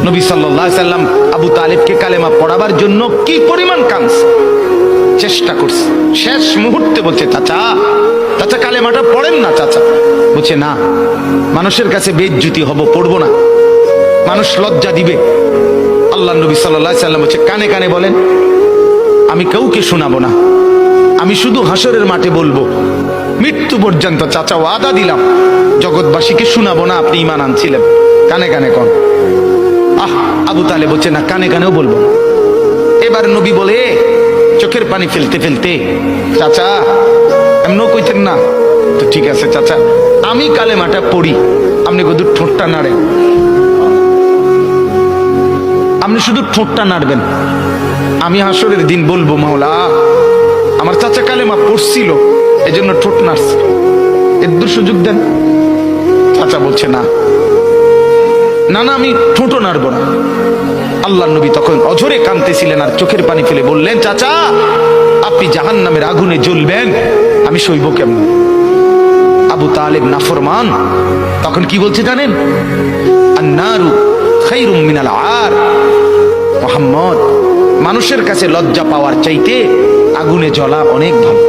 নবী সাল্লাল্লাহু আলাইহি সাল্লাম আবু তালেবকে কালেমা পড়াবার জন্য কি পরিমাণ কাঁদছে, চেষ্টা করছে। শেষ মুহূর্তে বলছে, চাচা চাচা কালেমাটা পড়েন না চাচা। বলছে না, মানুষের কাছে বেইজ্জতি হব, পড়বো না, মানুষ লজ্জা দিবে। আল্লাহ নবী সাল্লাল্লাহু আলাইহি সাল্লাম বলছে, কানে কানে বলেন, আমি কাউকে শোনাবো না, আমি শুধু হাসরের মাঠে বলবো, মৃত্যু পর্যন্ত চাচা ওয়াদা দিলাম জগৎবাসীকে শোনাবো না আপনি ঈমান আনছিলেন, কানে কানে কন। আবু তালেব বলছে না, কানে কানেও বলবো না। এবার নবী বলে চোখের পানি ফেলতে ফেলতে, চাচা এমনও কইতেন না তো, ঠিক আছে চাচা আমি কালেমাটা পড়ি, আপনি শুধু ঠোঁটটা নাড়েন, আপনি শুধু ঠোঁটটা নাড়বেন, আমি হাসরের দিন বলবো মাওলা আমার চাচা কালেমা পড়ছিল এজন্য ঠোঁট নাড়ছে, এর সুযোগ দেন। চাচা বলছে না না না, আমি ঠোঁটও নাড়বো না। আল্লাহ নবী তখন অঝরে কাঁদতেছিলেন আর চোখের পানি ফেলে বললেন, চাচা আপনি জাহান্নামের আগুনে জ্বলবেন, আমি সইব কেমন? আবু তালেব নাফরমান তখন কি বলছে জানেন? আন্নারু খায়রুম মিনাল আর। মুহাম্মদ, মানুষের কাছে লজ্জা পাওয়ার চাইতে আগুনে জ্বলা অনেক ভালো।